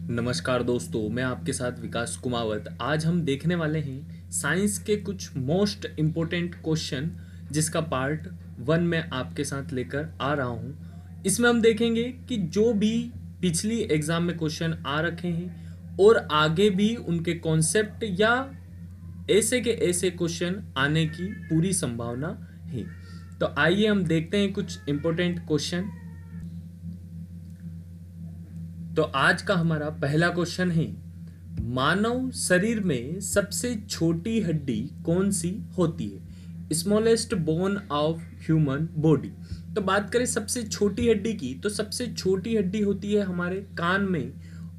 नमस्कार दोस्तों, मैं आपके साथ विकास कुमावत। आज हम देखने वाले हैं साइंस के कुछ मोस्ट इम्पोर्टेंट क्वेश्चन, जिसका पार्ट 1 में आपके साथ लेकर आ रहा हूं। इसमें हम देखेंगे कि जो भी पिछली एग्जाम में क्वेश्चन आ रखे हैं और आगे भी उनके कॉन्सेप्ट या ऐसे के ऐसे क्वेश्चन आने की पूरी संभावना है। तो आइए हम देखते हैं कुछ इम्पोर्टेंट क्वेश्चन। तो आज का हमारा पहला क्वेश्चन है, मानव शरीर में सबसे छोटी हड्डी कौन सी होती है? Smallest bone of human body. तो बात करें सबसे छोटी हड्डी की, तो सबसे छोटी हड्डी होती है हमारे कान में,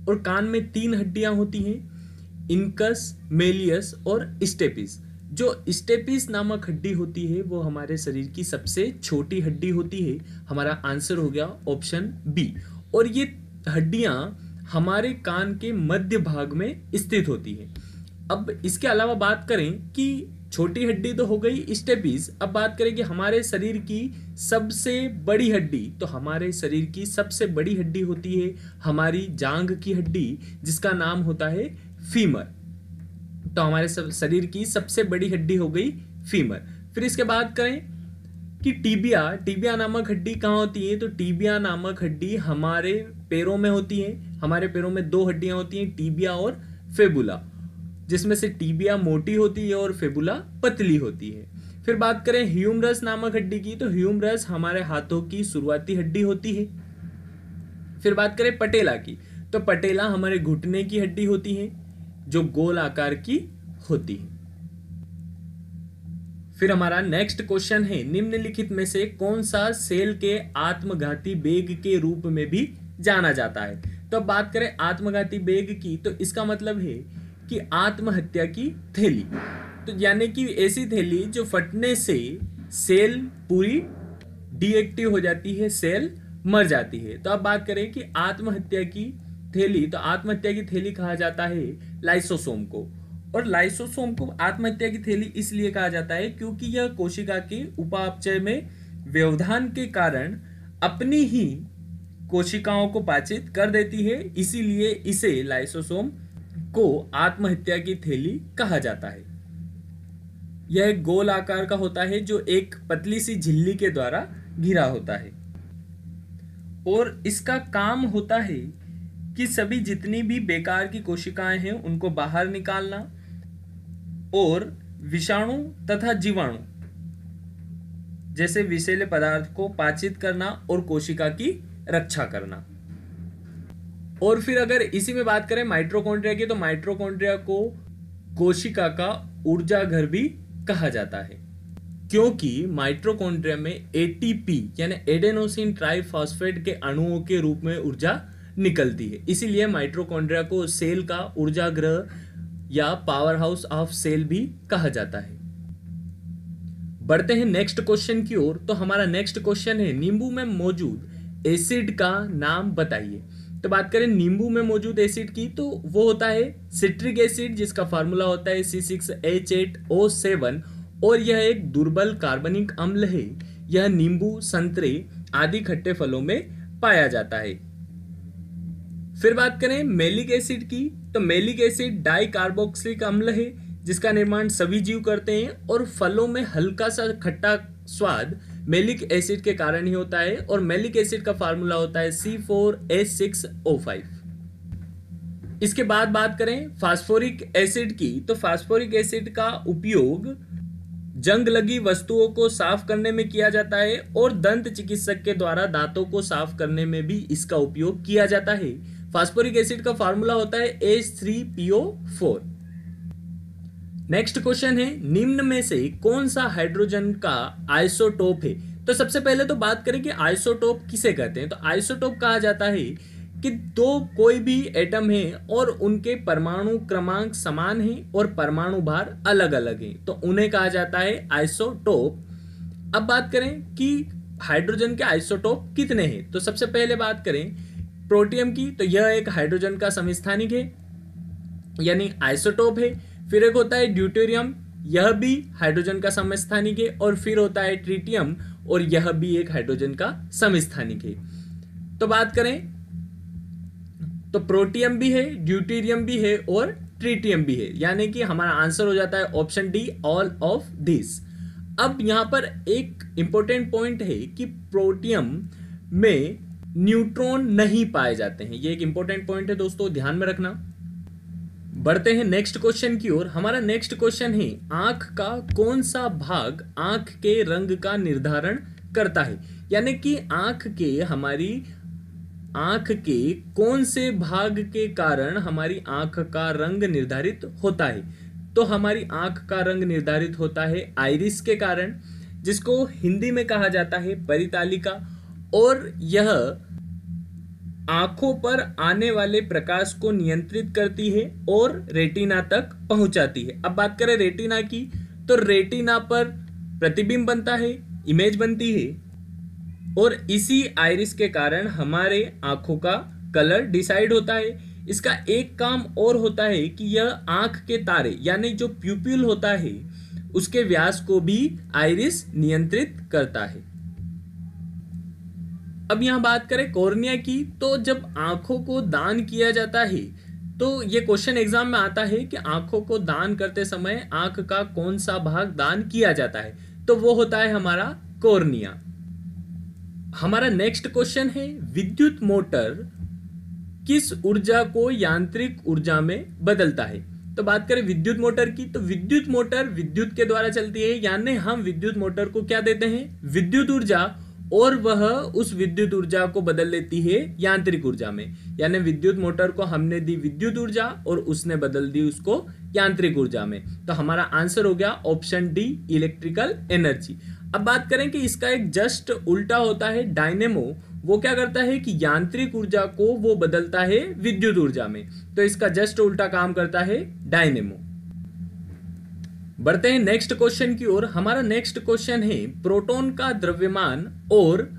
और कान में 3 हड्डियां होती हैं, इनकस, मेलियस और स्टेपिस। जो स्टेपिस नामक हड्डी होती है वो हमारे शरीर की सबसे छोटी हड्डी होती है। हमारा आंसर हो गया ऑप्शन बी। और ये हड्डियां हमारे कान के मध्य भाग में स्थित होती है। अब इसके अलावा बात करें कि छोटी हड्डी तो हो गई स्टेपिस, अब बात करें कि हमारे शरीर की सबसे बड़ी हड्डी, तो हमारे शरीर की सबसे बड़ी हड्डी होती है हमारी जांघ की हड्डी, जिसका नाम होता है फीमर। तो हमारे शरीर की सबसे बड़ी हड्डी हो गई फीमर। फिर इसके बाद करें कि टीबिया नामक हड्डी कहाँ होती है? तो टीबिया नामक हड्डी हमारे पैरों में होती है। हमारे पैरों में 2 हड्डियां होती हैं, टीबिया और फेबुला, जिसमें से टीबिया मोटी होती है और फेबुला पतली होती है। फिर बात करें ह्यूमरस नामक हड्डी की, तो ह्यूमरस हमारे हाथों की शुरुआती हड्डी होती है। फिर बात करें पटेला की, तो पटेला हमारे घुटने की हड्डी होती है, जो गोल आकार की होती है। फिर हमारा नेक्स्ट क्वेश्चन है, निम्नलिखित में से कौन सा सेल के आत्मघाती बेग के रूप में भी जाना जाता है? तो अब बात करें आत्मघाती बेग की, तो इसका मतलब है कि आत्महत्या की थैली, तो यानी कि ऐसी थैली जो फटने से सेल पूरी डीएक्टिव हो जाती है, सेल मर जाती है। तो अब बात करें कि आत्महत्या की थैली, तो आत्महत्या की थैली कहा जाता है लाइसोसोम को। और लाइसोसोम को आत्महत्या की थैली इसलिए कहा जाता है क्योंकि यह कोशिका के उपापचय में व्यवधान के कारण अपनी ही कोशिकाओं को पाचित कर देती है, इसीलिए इसे लाइसोसोम को आत्महत्या की थैली कहा जाता है। यह एक गोल आकार का होता है जो एक पतली सी झिल्ली के द्वारा घिरा होता है, और इसका काम होता है कि सभी जितनी भी बेकार की कोशिकाएं हैं उनको बाहर निकालना और विषाणु तथा जीवाणु जैसे विषैले पदार्थ को पाचित करना और कोशिका की रक्षा करना। और फिर अगर इसी में बात करें माइटोकॉन्ड्रिया की, तो माइटोकॉन्ड्रिया को कोशिका का ऊर्जा घर भी कहा जाता है, क्योंकि माइटोकॉन्ड्रिया में एटीपी यानी एडेनोसिन ट्राइफॉस्फेट के अणुओं के रूप में ऊर्जा निकलती है। इसीलिए माइटोकॉन्ड्रिया को सेल का ऊर्जा गृह या पावर हाउस ऑफ सेल भी कहा जाता है। बढ़ते हैं नेक्स्ट क्वेश्चन की ओर। तो हमारा नेक्स्ट क्वेश्चन है, नींबू में मौजूद एसिड का नाम बताइए। तो बात करें नींबू में मौजूद एसिड की, तो वो होता है सिट्रिक एसिड, जिसका फार्मूला होता है C6H8O7, और यह एक दुर्बल कार्बनिक अम्ल है। यह नींबू, संतरे आदि खट्टे फलों में पाया जाता है। फिर बात करें मेलिक एसिड की, तो मेलिक एसिड डाई कार्बोक्सिलिक अम्ल है, जिसका निर्माण सभी जीव करते हैं, और फलों में हल्का सा खट्टा स्वाद मेलिक एसिड के कारण ही होता है। और मेलिक एसिड का फार्मूला होता है C4H6O5। इसके बाद बात करें फास्फोरिक एसिड की, तो फास्फोरिक एसिड का उपयोग जंग लगी वस्तुओं को साफ करने में किया जाता है, और दंत चिकित्सक के द्वारा दांतों को साफ करने में भी इसका उपयोग किया जाता है। फास्फोरिक एसिड का फार्मूला होता है H3PO4। नेक्स्ट क्वेश्चन है, निम्न में से कौन सा हाइड्रोजन का आइसोटोप है? तो सबसे पहले तो बात करें कि आइसोटोप किसे कहते हैं। तो आइसोटोप कहा जाता है कि 2 कोई भी एटम है और उनके परमाणु क्रमांक समान है और परमाणु भार अलग अलग है, तो उन्हें कहा जाता है आइसोटोप। अब बात करें कि हाइड्रोजन के आइसोटोप कितने हैं, तो सबसे पहले बात करें प्रोटियम की, तो यह एक हाइड्रोजन का समस्थानिक है यानी आइसोटोप है। फिर एक होता है ड्यूटेरियम, यह भी हाइड्रोजन का समस्थानिक है। और फिर होता है ट्रिटियम, और यह भी एक हाइड्रोजन का समस्थानिक है। तो बात करें तो प्रोटियम भी है, ड्यूटेरियम भी है और ट्रिटियम भी है, यानी कि हमारा आंसर हो जाता है option D, all of this. अब यहां पर एक इंपॉर्टेंट पॉइंट है कि प्रोटियम में न्यूट्रॉन नहीं पाए जाते हैं। ये एक इंपॉर्टेंट पॉइंट है दोस्तों, ध्यान में रखना। बढ़ते हैं नेक्स्ट क्वेश्चन की ओर। हमारा नेक्स्ट क्वेश्चन है, आंख का कौन सा भाग आंख के रंग का निर्धारण करता है, यानी कि हमारी आंख के कौन से भाग के कारण हमारी आंख का रंग निर्धारित होता है। तो हमारी आंख का रंग निर्धारित होता है आइरिस के कारण, जिसको हिंदी में कहा जाता है परितालिका, और यह आंखों पर आने वाले प्रकाश को नियंत्रित करती है और रेटिना तक पहुंचाती है। अब बात करें रेटिना की, तो रेटिना पर प्रतिबिंब बनता है, इमेज बनती है, और इसी आइरिस के कारण हमारे आंखों का कलर डिसाइड होता है। इसका एक काम और होता है कि यह आंख के तारे यानी जो प्यूपिल होता है उसके व्यास को भी आइरिस नियंत्रित करता है। अब यहां बात करें कॉर्निया की, तो जब आंखों को दान किया जाता है, तो ये क्वेश्चन एग्जाम में आता है कि आंखों को दान करते समय आंख का कौन सा भाग दान किया जाता है, तो वो होता है हमारा कॉर्निया। हमारा नेक्स्ट क्वेश्चन है, विद्युत मोटर किस ऊर्जा को यांत्रिक ऊर्जा में बदलता है। तो बात करें विद्युत मोटर की, तो विद्युत मोटर विद्युत के द्वारा चलती है, यानी हम विद्युत मोटर को क्या देते हैं, विद्युत ऊर्जा, और वह उस विद्युत ऊर्जा को बदल लेती है यांत्रिक ऊर्जा में। यानी विद्युत मोटर को हमने दी विद्युत ऊर्जा और उसने बदल दी उसको यांत्रिक ऊर्जा में। तो हमारा आंसर हो गया ऑप्शन डी, इलेक्ट्रिकल एनर्जी। अब बात करें कि इसका एक जस्ट उल्टा होता है डायनेमो। वो क्या करता है कि यांत्रिक ऊर्जा को वो बदलता है विद्युत ऊर्जा में, तो इसका जस्ट उल्टा काम करता है डायनेमो। बढ़ते हैं नेक्स्ट क्वेश्चन की ओर। हमारा नेक्स्ट क्वेश्चन है, प्रोटॉन का द्रव्यमान और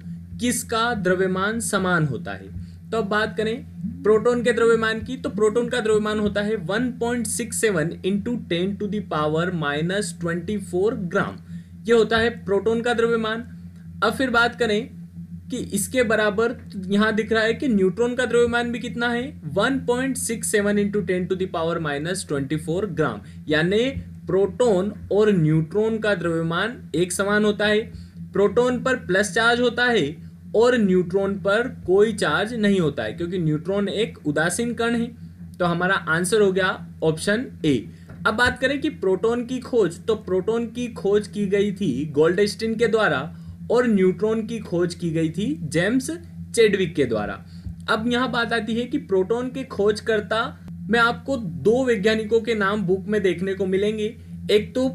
किसका द्रव्यमान समान होता है। तो अब बात करें प्रोटॉन के द्रव्यमान की, तो प्रोटॉन का द्रव्यमान होता है 1.67 इंटू 10⁻⁻24 ग्राम। ये होता है प्रोटॉन का द्रव्यमान। अब फिर बात करें कि इसके बराबर यहां दिख रहा है कि न्यूट्रॉन का द्रव्यमान भी कितना है, 1.67 इंटू 10⁻⁻24 ग्राम, यानी प्रोटॉन और न्यूट्रॉन का द्रव्यमान एक समान होता है। प्रोटॉन पर प्लस चार्ज होता है और न्यूट्रॉन पर कोई चार्ज नहीं होता है, क्योंकि न्यूट्रॉन एक उदासीन कण है। तो हमारा आंसर हो गया ऑप्शन ए। अब बात करें कि प्रोटॉन की खोज, तो प्रोटॉन की खोज की गई थी गोल्डस्टीन के द्वारा और न्यूट्रॉन की खोज की गई थी जेम्स चैडविक के द्वारा। अब यहां बात आती है कि प्रोटॉन के खोजकर्ता में आपको दो वैज्ञानिकों के नाम बुक में देखने को मिलेंगे, एक तो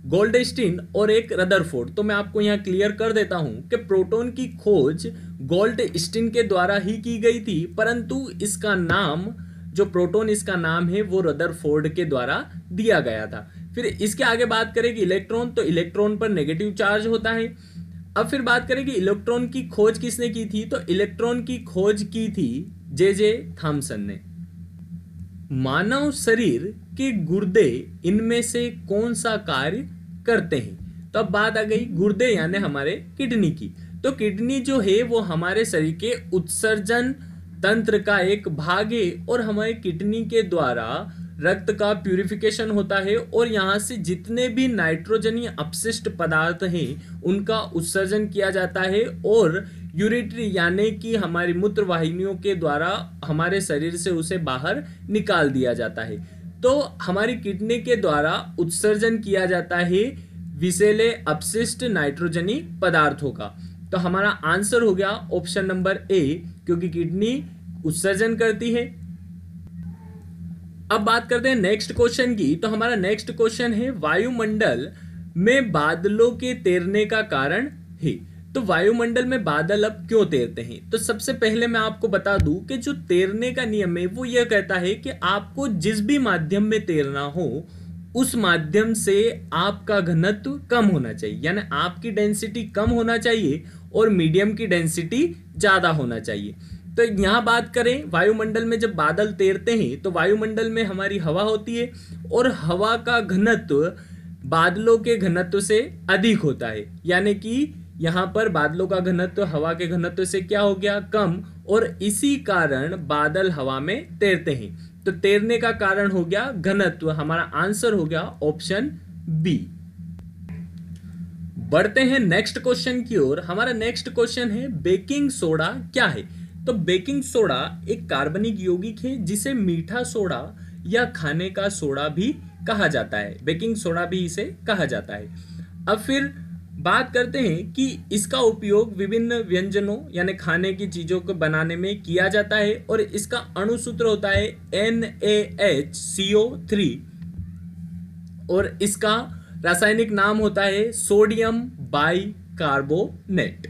गोल्डस्टीन और एक रदरफोर्ड। तो मैं आपको यहां क्लियर कर देता हूं कि प्रोटॉन की खोज गोल्डस्टीन के द्वारा ही की गई थी, परंतु इसका नाम, जो प्रोटॉन इसका नाम है, वो रदरफोर्ड के द्वारा दिया गया था। फिर इसके आगे बात करें कि इलेक्ट्रॉन, तो इलेक्ट्रॉन पर नेगेटिव चार्ज होता है। अब फिर बात करें कि इलेक्ट्रॉन की खोज किसने की थी, तो इलेक्ट्रॉन की खोज की थी जे थॉमसन ने। मानव शरीर के गुर्दे इनमें से कौन सा कार्य करते हैं। तो अब बात आ गई गुर्दे यानी हमारे किडनी की। तो किडनी जो है वो हमारे शरीर के उत्सर्जन तंत्र का एक भाग है और हमारे किडनी के द्वारा रक्त का प्यूरिफिकेशन होता है और यहाँ से जितने भी नाइट्रोजनीय अपशिष्ट पदार्थ हैं उनका उत्सर्जन किया जाता है और यूरिट्री यानी कि हमारी मूत्र वाहिनियों के द्वारा हमारे शरीर से उसे बाहर निकाल दिया जाता है। तो हमारी किडनी के द्वारा उत्सर्जन किया जाता है विषैले अपशिष्ट नाइट्रोजनी पदार्थों का। तो हमारा आंसर हो गया ऑप्शन नंबर ए, क्योंकि किडनी उत्सर्जन करती है। अब बात करते हैं नेक्स्ट क्वेश्चन की। तो हमारा नेक्स्ट क्वेश्चन है, वायुमंडल में बादलों के तैरने का कारण है। तो वायुमंडल में बादल अब क्यों तैरते हैं। तो सबसे पहले मैं आपको बता दूं कि जो तैरने का नियम है वो यह कहता है कि आपको जिस भी माध्यम में तैरना हो उस माध्यम से आपका घनत्व कम होना चाहिए, यानी आपकी डेंसिटी कम होना चाहिए और मीडियम की डेंसिटी ज्यादा होना चाहिए। तो यहां बात करें वायुमंडल में जब बादल तैरते हैं तो वायुमंडल में हमारी हवा होती है और हवा का घनत्व बादलों के घनत्व से अधिक होता है, यानी कि यहां पर बादलों का घनत्व हवा के घनत्व से क्या हो गया, कम, और इसी कारण बादल हवा में तैरते हैं। तो तैरने का कारण हो गया घनत्व। हमारा आंसर हो गया ऑप्शन बी। बढ़ते हैं नेक्स्ट क्वेश्चन की ओर। हमारा नेक्स्ट क्वेश्चन है बेकिंग सोडा क्या है। तो बेकिंग सोडा एक कार्बनिक यौगिक है जिसे मीठा सोडा या खाने का सोडा भी कहा जाता है। बेकिंग सोडा भी इसे कहा जाता है। अब फिर बात करते हैं कि इसका उपयोग विभिन्न व्यंजनों यानी खाने की चीजों को बनाने में किया जाता है और इसका अणुसूत्र होता है NaHCO3 और इसका रासायनिक नाम होता है सोडियम बाइकार्बोनेट।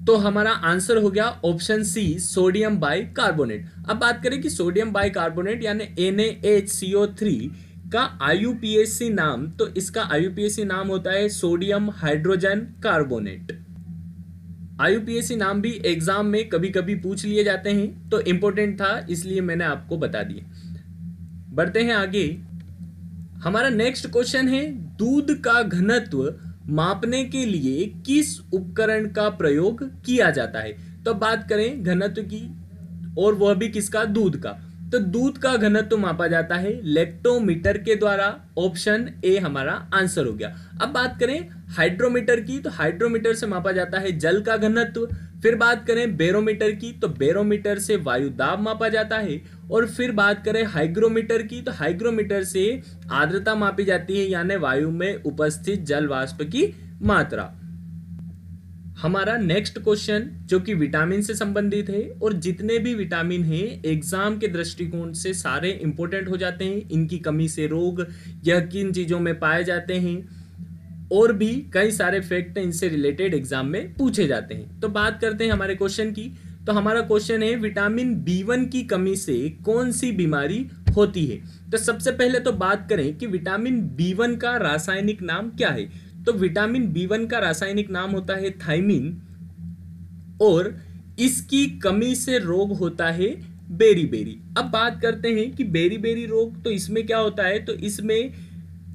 तो हमारा आंसर हो गया ऑप्शन सी सोडियम बाइकार्बोनेट। अब बात करें कि सोडियम बाइकार्बोनेट यानी NaHCO3 का IUPAC नाम, तो इसका IUPAC नाम होता है सोडियम हाइड्रोजन कार्बोनेट। IUPAC नाम भी एग्जाम में कभी कभी पूछ लिए जाते हैं, तो इंपॉर्टेंट था इसलिए मैंने आपको बता दिया। बढ़ते हैं आगे। हमारा नेक्स्ट क्वेश्चन है दूध का घनत्व मापने के लिए किस उपकरण का प्रयोग किया जाता है। तो बात करें घनत्व की और वह भी किसका, दूध का। तो दूध का घनत्व मापा जाता है लैक्टोमीटर के द्वारा। ऑप्शन ए हमारा आंसर हो गया। अब बात करें हाइड्रोमीटर की, तो हाइड्रोमीटर से मापा जाता है जल का घनत्व। फिर बात करें बैरोमीटर की, तो बैरोमीटर से वायु दाब मापा जाता है। और फिर बात करें हाइग्रोमीटर की, तो हाइग्रोमीटर से आर्द्रता मापी जाती है यानी वायु में उपस्थित जल वाष्प की मात्रा। हमारा नेक्स्ट क्वेश्चन जो कि विटामिन से संबंधित है, और जितने भी विटामिन हैं एग्जाम के दृष्टिकोण से सारे इंपॉर्टेंट हो जाते हैं। इनकी कमी से रोग यह किन चीजों में पाए जाते हैं और भी कई सारे फैक्ट इनसे रिलेटेड एग्जाम में पूछे जाते हैं। तो बात करते हैं हमारे क्वेश्चन की। तो हमारा क्वेश्चन है विटामिन B1 की कमी से कौन सी बीमारी होती है। तो सबसे पहले तो बात करें कि विटामिन B1 का रासायनिक नाम क्या है। तो विटामिन B1 का रासायनिक नाम होता है थायमिन और इसकी कमी से रोग होता है बेरीबेरी। अब बात करते हैं कि बेरीबेरी रोग, तो इसमें क्या होता है, तो इसमें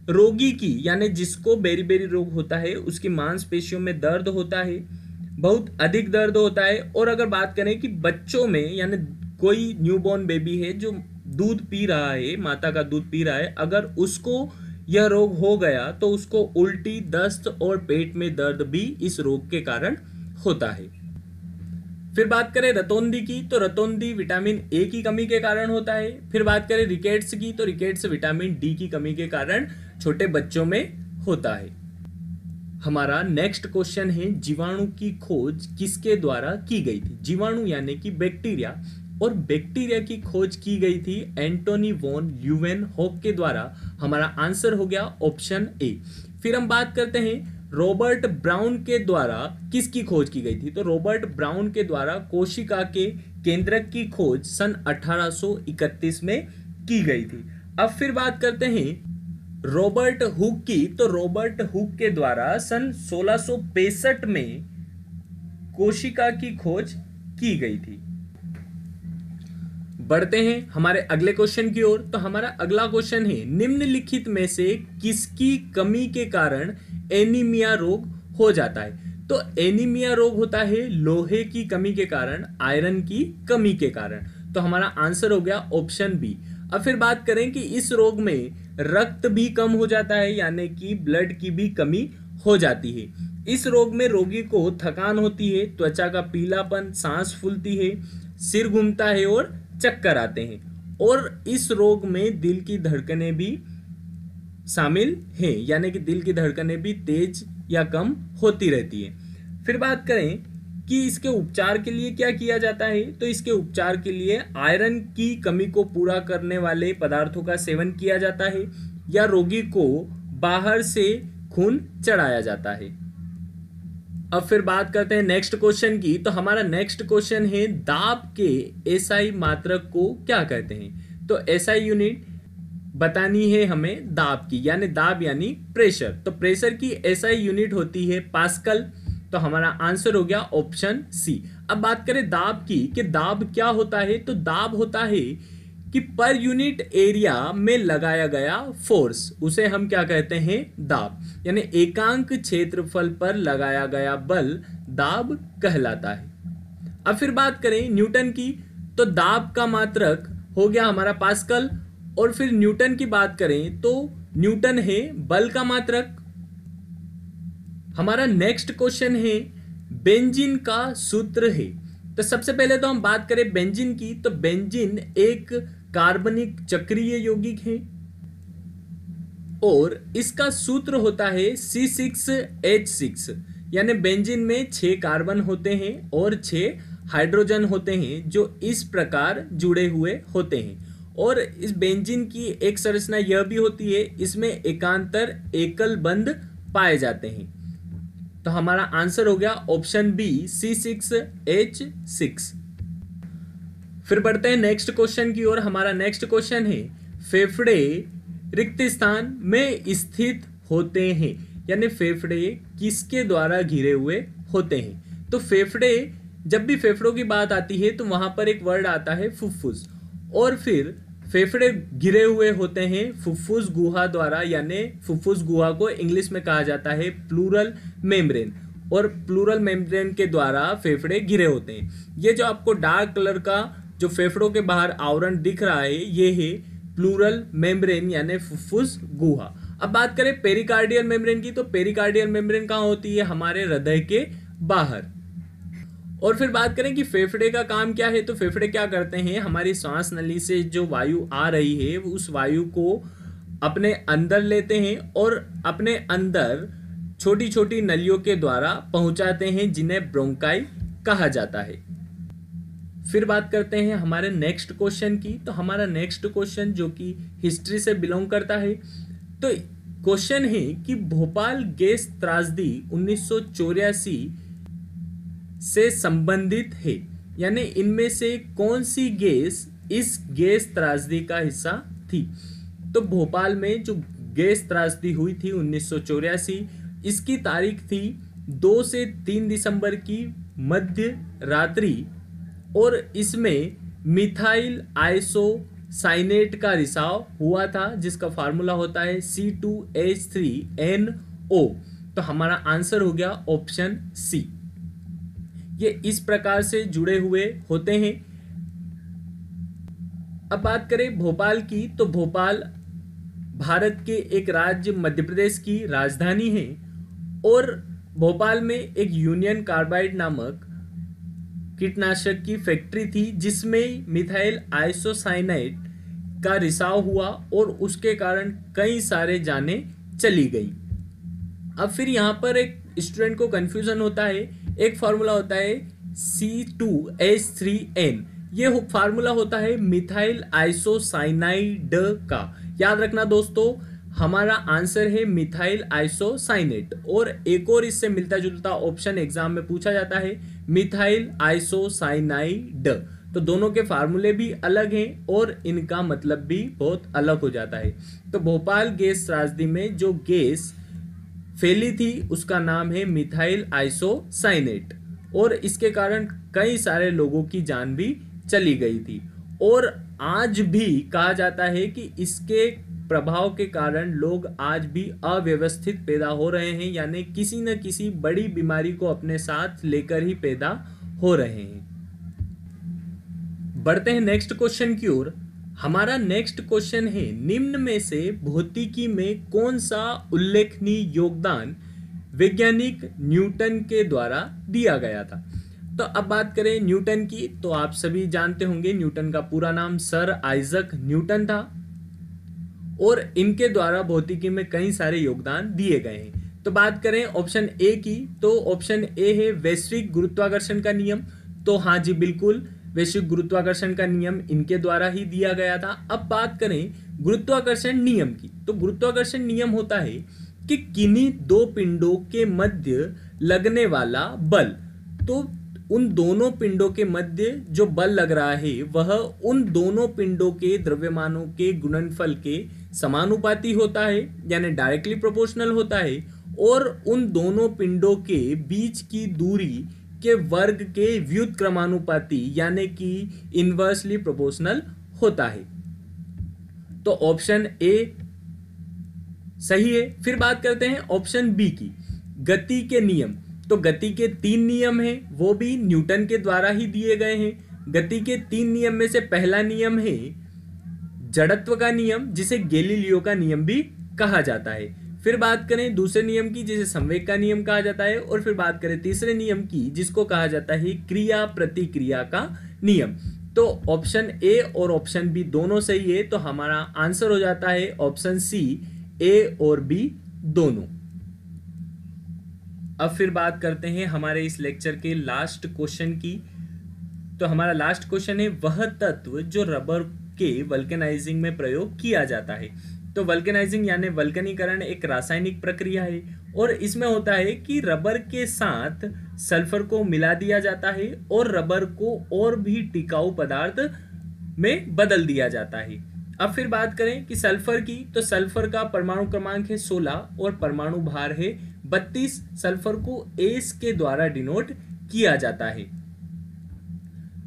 रोगी की यानी जिसको बेरीबेरी रोग होता है उसकी मांसपेशियों में दर्द होता है, बहुत अधिक दर्द होता है। और अगर बात करें कि बच्चों में यानी कोई न्यूबॉर्न बेबी है जो दूध पी रहा है, माता का दूध पी रहा है, अगर उसको यह रोग हो गया तो उसको उल्टी, दस्त और पेट में दर्द भी इस रोग के कारण होता है। फिर बात करें रतौंधी की, तो रतौंधी विटामिन ए की कमी के कारण होता है। फिर बात करें रिकेट्स की, तो रिकेट्स विटामिन डी की कमी के कारण छोटे बच्चों में होता है। हमारा नेक्स्ट क्वेश्चन है जीवाणु की खोज किसके द्वारा की गई थी। जीवाणु यानी कि बैक्टीरिया, और बैक्टीरिया की खोज की गई थी एंटोनी वॉन ल्यूवेनहॉक के द्वारा। हमारा आंसर हो गया ऑप्शन ए। फिर हम बात करते हैं रॉबर्ट ब्राउन के द्वारा किसकी खोज की गई थी। तो रॉबर्ट ब्राउन के द्वारा कोशिका के केंद्रक की खोज सन 1831 में की गई थी। अब फिर बात करते हैं रॉबर्ट हुक की, तो रॉबर्ट हुक के द्वारा सन 1665 में कोशिका की खोज की गई थी। बढ़ते हैं हमारे अगले क्वेश्चन की ओर। तो हमारा अगला क्वेश्चन है निम्नलिखित में से किसकी कमी के कारण एनीमिया रोग हो जाता है। तो एनीमिया रोग होता है लोहे की कमी के कारण, आयरन की कमी के कारण। तो हमारा आंसर हो गया ऑप्शन बी। अब फिर बात करें कि इस रोग में रक्त भी कम हो जाता है यानी कि ब्लड की भी कमी हो जाती है। इस रोग में रोगी को थकान होती है, त्वचा का पीलापन, सांस फूलती है, सिर घूमता है और चक्कर आते हैं। और इस रोग में दिल की धड़कनें भी शामिल हैं यानी कि दिल की धड़कनें भी तेज या कम होती रहती है। फिर बात करें कि इसके उपचार के लिए क्या किया जाता है। तो इसके उपचार के लिए आयरन की कमी को पूरा करने वाले पदार्थों का सेवन किया जाता है या रोगी को बाहर से खून चढ़ाया जाता है। अब फिर बात करते हैं नेक्स्ट क्वेश्चन की। तो हमारा नेक्स्ट क्वेश्चन है दाब के एसआई मात्रक को क्या कहते हैं। तो एसआई यूनिट बतानी है हमें दाब की, यानी दाब यानी प्रेशर। तो प्रेशर की एसआई यूनिट होती है पास्कल। तो हमारा आंसर हो गया ऑप्शन सी। अब बात करें दाब की कि दाब क्या होता है। तो दाब होता है कि पर यूनिट एरिया में लगाया गया फोर्स, उसे हम क्या कहते हैं, दाब। यानी एकांक क्षेत्रफल पर लगाया गया बल दाब कहलाता है। अब फिर बात करें न्यूटन की, तो दाब का मात्रक हो गया हमारा पास्कल। और फिर न्यूटन की बात करें तो न्यूटन है बल का मात्रक। हमारा नेक्स्ट क्वेश्चन है बेंजीन का सूत्र है। तो सबसे पहले तो हम बात करें बेंजीन की, तो बेंजीन एक कार्बनिक चक्रीय यौगिक है और इसका सूत्र होता है C6H6। यानी बेंजीन में 6 कार्बन होते हैं और 6 हाइड्रोजन होते हैं जो इस प्रकार जुड़े हुए होते हैं। और इस बेंजीन की एक संरचना यह भी होती है, इसमें एकांतर एकल बंध पाए जाते हैं। तो हमारा आंसर हो गया ऑप्शन बी C6H6। फिर बढ़ते हैं नेक्स्ट क्वेश्चन की ओर। हमारा नेक्स्ट क्वेश्चन है फेफड़े रिक्त स्थान में स्थित होते हैं, यानी फेफड़े किसके द्वारा घिरे हुए होते हैं। तो फेफड़े, जब भी फेफड़ों की बात आती है तो वहां पर एक वर्ड आता है फुफ्फुस, और फिर फेफड़े घिरे हुए होते हैं फुफ्फुस गुहा द्वारा, यानी फुफ्फुस गुहा को इंग्लिश में कहा जाता है प्लूरल मेम्ब्रेन, और प्लूरल मेम्ब्रेन के द्वारा फेफड़े घिरे होते हैं। ये जो आपको डार्क कलर का जो फेफड़ों के बाहर आवरण दिख रहा है, ये है प्लूरल मेम्ब्रेन यानी फुफ्फुस गुहा। अब बात करें पेरिकार्डियल मेम्ब्रेन की, तो पेरिकार्डियल मेम्ब्रेन कहाँ होती है, हमारे हृदय के बाहर। और फिर बात करें कि फेफड़े का काम क्या है, तो फेफड़े क्या करते हैं, हमारी सांस नली से जो वायु आ रही है उस वायु को अपने अंदर लेते हैं और अपने अंदर छोटी छोटी नलियों के द्वारा पहुंचाते हैं, जिन्हें ब्रोंकाई कहा जाता है। फिर बात करते हैं हमारे नेक्स्ट क्वेश्चन की। तो हमारा नेक्स्ट क्वेश्चन जो कि हिस्ट्री से बिलोंग करता है, तो क्वेश्चन है कि भोपाल गैस त्रासदी 1984 से संबंधित है, यानी इनमें से कौन सी गैस इस गैस त्रासदी का हिस्सा थी। तो भोपाल में जो गैस त्रासदी हुई थी 1984, इसकी तारीख थी 2 से 3 दिसंबर की मध्य रात्रि, और इसमें मिथाइल आइसोसाइनेट का रिसाव हुआ था, जिसका फार्मूला होता है C2H3NO। तो हमारा आंसर हो गया ऑप्शन सी। ये इस प्रकार से जुड़े हुए होते हैं। अब बात करें भोपाल की, तो भोपाल भारत के एक राज्य मध्य प्रदेश की राजधानी है, और भोपाल में एक यूनियन कार्बाइड नामक कीटनाशक की फैक्ट्री थी, जिसमें मिथाइल आइसोसाइनेट का रिसाव हुआ और उसके कारण कई सारे जानें चली गई। अब फिर यहाँ पर एक स्टूडेंट को कंफ्यूजन होता है, एक फार्मूला होता है C2H3N, ये फार्मूला होता है मिथाइल आइसोसाइनाइड का। याद रखना दोस्तों, हमारा आंसर है मिथाइल आइसोसाइनेट। और एक और इससे मिलता जुलता ऑप्शन एग्जाम में पूछा जाता है मिथाइल आइसोसाइनाइड। तो दोनों के फार्मूले भी अलग हैं और इनका मतलब भी बहुत अलग हो जाता है। तो भोपाल गैस त्रासदी में जो गैस फैली थी उसका नाम है मिथाइल आइसोसाइनेट, और इसके कारण कई सारे लोगों की जान भी चली गई थी। और आज भी कहा जाता है कि इसके प्रभाव के कारण लोग आज भी अव्यवस्थित पैदा हो रहे हैं, यानी किसी न किसी बड़ी बीमारी को अपने साथ लेकर ही पैदा हो रहे हैं। बढ़ते हैं नेक्स्ट क्वेश्चन की ओर। हमारा नेक्स्ट क्वेश्चन है निम्न में से भौतिकी में कौन सा उल्लेखनीय योगदान वैज्ञानिक न्यूटन के द्वारा दिया गया था। तो अब बात करें न्यूटन की, तो आप सभी जानते होंगे न्यूटन का पूरा नाम सर आइजक न्यूटन था, और इनके द्वारा भौतिकी में कई सारे योगदान दिए गए हैं। तो बात करें ऑप्शन ए की, तो ऑप्शन ए है वैश्विक गुरुत्वाकर्षण का नियम। तो हाँ जी बिल्कुल, वैश्विक गुरुत्वाकर्षण का नियम इनके द्वारा ही दिया गया था। अब बात करें गुरुत्वाकर्षण नियम की, तो गुरुत्वाकर्षण नियम होता है कि किन्हीं दो पिंडों के मध्य लगने वाला बल, तो उन दोनों पिंडों के मध्य जो बल लग रहा है वह उन दोनों पिंडों के द्रव्यमानों के गुणनफल के समानुपाती होता है, यानी डायरेक्टली प्रोपोर्शनल होता है, और उन दोनों पिंडों के बीच की दूरी के वर्ग के व्युत्क्रमानुपाती यानी कि इनवर्सली प्रोपोर्शनल होता है। तो ऑप्शन ए सही है। फिर बात करते हैं ऑप्शन बी की, गति के नियम। तो गति के 3 नियम हैं, वो भी न्यूटन के द्वारा ही दिए गए हैं। गति के 3 नियम में से पहला नियम है जड़त्व का नियम, जिसे गैलीलियो का नियम भी कहा जाता है। फिर बात करें दूसरे नियम की, जिसे संवेग का नियम कहा जाता है। और फिर बात करें तीसरे नियम की, जिसको कहा जाता है क्रिया प्रतिक्रिया का नियम। तो ऑप्शन ए और ऑप्शन बी दोनों सही है, तो हमारा आंसर हो जाता है ऑप्शन सी, ए और बी दोनों। अब फिर बात करते हैं हमारे इस लेक्चर के लास्ट क्वेश्चन की। तो हमारा लास्ट क्वेश्चन है, वह तत्व जो रबर के वल्केनाइजिंग में प्रयोग किया जाता है। तो वल्केनाइजिंग यानी वल्कनीकरण एक रासायनिक प्रक्रिया है, और इसमें होता है कि रबर के साथ सल्फर को मिला दिया जाता है और रबर को और भी टिकाऊ पदार्थ में बदल दिया जाता है। अब फिर बात करें कि सल्फर की, तो सल्फर का परमाणु क्रमांक है 16 और परमाणु भार है 32। सल्फर को एस के द्वारा डिनोट किया जाता है।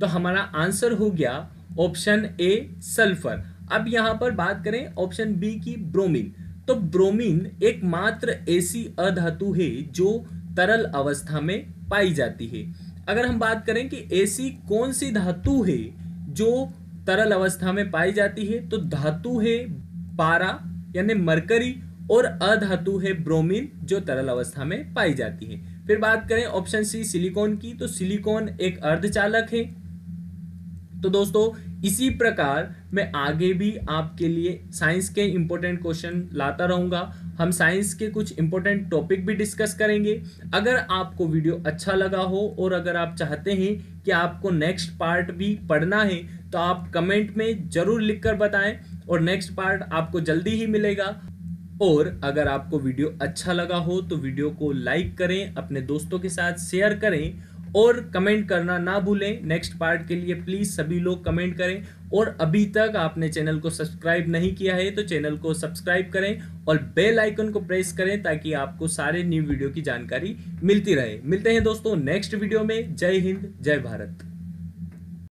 तो हमारा आंसर हो गया ऑप्शन ए सल्फर। अब यहां पर बात करें ऑप्शन बी की, ब्रोमीन। तो ब्रोमीन एकमात्र ऐसी अधातु है जो तरल अवस्था में पाई जाती है। अगर हम बात करें कि ऐसी कौन सी धातु है जो तरल अवस्था में पाई जाती है, तो धातु है पारा यानी मरकरी, और अधातु है ब्रोमीन जो तरल अवस्था में पाई जाती है। फिर बात करें ऑप्शन सी सिलिकॉन की, तो सिलिकॉन एक अर्धचालक है। तो दोस्तों इसी प्रकार मैं आगे भी आपके लिए साइंस के इंपॉर्टेंट क्वेश्चन लाता रहूंगा। हम साइंस के कुछ इंपॉर्टेंट टॉपिक भी डिस्कस करेंगे। अगर आपको वीडियो अच्छा लगा हो और अगर आप चाहते हैं कि आपको नेक्स्ट पार्ट भी पढ़ना है, तो आप कमेंट में जरूर लिखकर बताएं और नेक्स्ट पार्ट आपको जल्दी ही मिलेगा। और अगर आपको वीडियो अच्छा लगा हो तो वीडियो को लाइक करें, अपने दोस्तों के साथ शेयर करें और कमेंट करना ना भूलें। नेक्स्ट पार्ट के लिए प्लीज सभी लोग कमेंट करें, और अभी तक आपने चैनल को सब्सक्राइब नहीं किया है तो चैनल को सब्सक्राइब करें और बेल आइकन को प्रेस करें ताकि आपको सारे न्यू वीडियो की जानकारी मिलती रहे। मिलते हैं दोस्तों नेक्स्ट वीडियो में। जय हिंद, जय भारत।